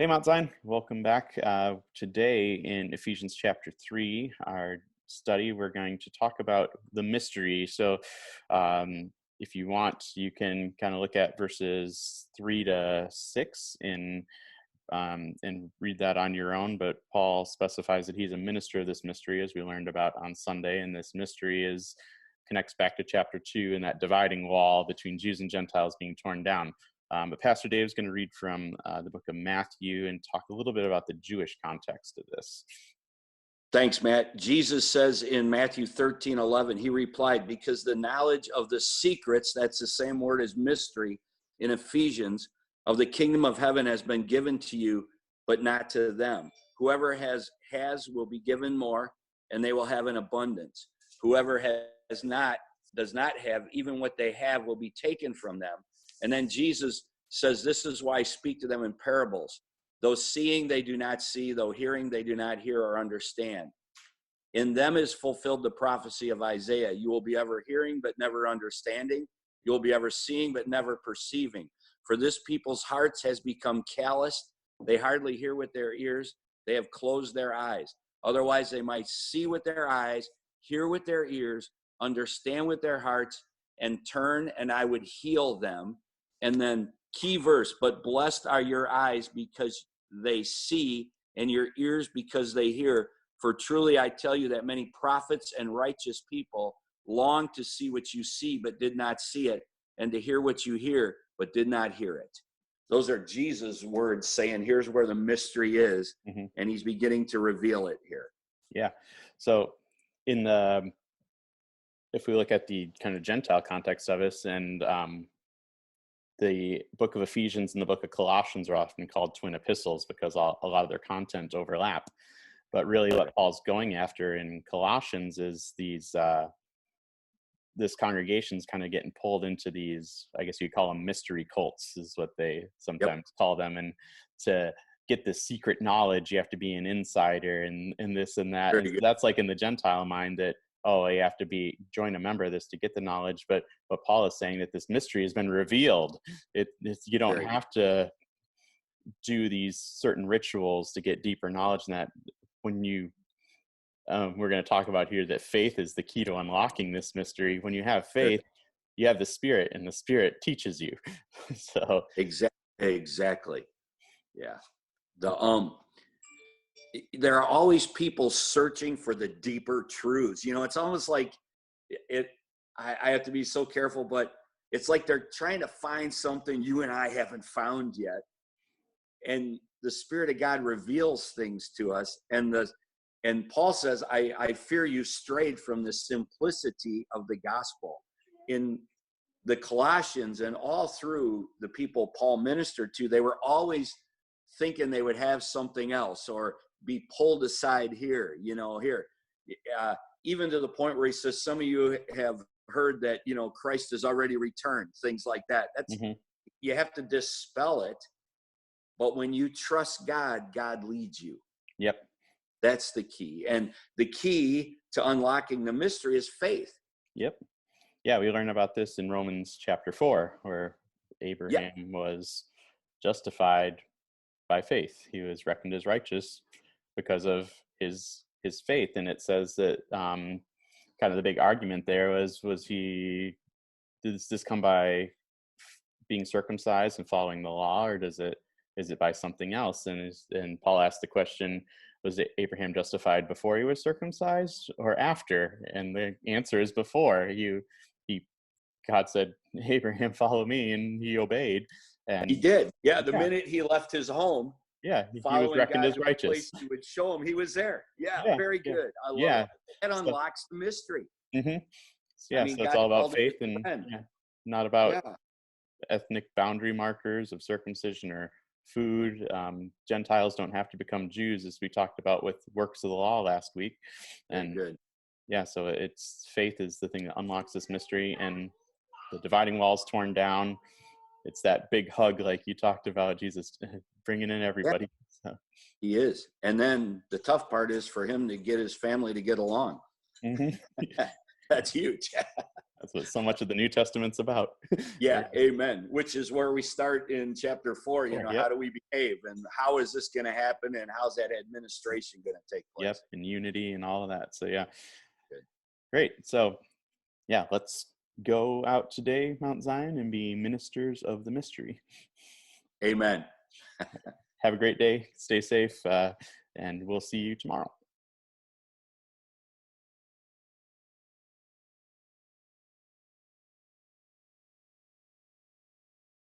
Hey, Mount Zion, welcome back. Today in Ephesians chapter 3, our study, we're going to talk about the mystery. So, if you want, you can kind of look at verses 3 to 6 and read that on your own. But Paul specifies that he's a minister of this mystery, as we learned about on Sunday. And this mystery connects back to chapter 2 and that dividing wall between Jews and Gentiles being torn down. But Pastor Dave is going to read from the book of Matthew and talk a little bit about the Jewish context of this. Thanks, Matt. Jesus says in Matthew 13:11, he replied, because the knowledge of the secrets, that's the same word as mystery in Ephesians, of the kingdom of heaven has been given to you, but not to them. Whoever has will be given more, and they will have an abundance. Whoever does not have, even what they have will be taken from them. And then Jesus says, this is why I speak to them in parables. Though seeing, they do not see. Though hearing, they do not hear or understand. In them is fulfilled the prophecy of Isaiah. You will be ever hearing, but never understanding. You will be ever seeing, but never perceiving. For this people's hearts has become calloused. They hardly hear with their ears. They have closed their eyes. Otherwise, they might see with their eyes, hear with their ears, understand with their hearts, and turn, and I would heal them. And then key verse, but blessed are your eyes because they see, and your ears because they hear. For truly I tell you that many prophets and righteous people long to see what you see, but did not see it, and to hear what you hear, but did not hear it. Those are Jesus' words saying, here's where the mystery is, and he's beginning to reveal it here. Yeah. So if we look at the kind of Gentile context of this, and the book of Ephesians and the book of Colossians are often called twin epistles because a lot of their content overlap. But really what Paul's going after in Colossians is this congregation's kind of getting pulled into these, I guess you call them mystery cults, is what they sometimes call them. And to get this secret knowledge, you have to be an insider and this and that. And that's like in the Gentile mind that, oh, you have to join a member of this to get the knowledge. But what Paul is saying, that this mystery has been revealed. You don't have to do these certain rituals to get deeper knowledge than that. When we're going to talk about here that faith is the key to unlocking this mystery. When you have faith, you have the Spirit, and the Spirit teaches you. So exactly. Yeah. There are always people searching for the deeper truths. You know, it's almost like I have to be so careful, but it's like they're trying to find something you and I haven't found yet. And the Spirit of God reveals things to us. And Paul says, I fear you strayed from the simplicity of the gospel. In the Colossians and all through the people Paul ministered to, they were always thinking they would have something else or be pulled aside here, even to the point where he says, some of you have heard that, Christ has already returned, things like that. That's you have to dispel it. But when you trust God, God leads you. Yep. That's the key. And the key to unlocking the mystery is faith. Yep. Yeah, we learn about this in Romans chapter 4, where Abraham was justified by faith. He was reckoned as righteous because of his faith. And it says that kind of the big argument there was did this come by being circumcised and following the law, or is it by something else? And Paul asked the question, was Abraham justified before he was circumcised or after? And the answer is before. God said, Abraham, follow me, and he obeyed. And he did. Yeah, the minute he left his home, he was reckoned as righteous. He would show him he was there. Yeah, very good. I love it. That unlocks the mystery. Yeah, so it's all about faith and not about ethnic boundary markers of circumcision or food. Gentiles don't have to become Jews, as we talked about with works of the law last week. And so it's faith is the thing that unlocks this mystery, and the dividing wall's torn down. It's that big hug, like you talked about, Jesus bringing in everybody. So. He is. And then the tough part is for him to get his family to get along. That's huge. That's what so much of the New Testament's about. Yeah, amen. Which is where we start in chapter 4. You know, Yep. how do we behave, and how is this going to happen, and how's that administration going to take place? Yep, and unity and all of that. So yeah, Good. great. So yeah, let's go out today, Mount Zion, and be ministers of the mystery. Amen. Have a great day. Stay safe, and we'll see you tomorrow.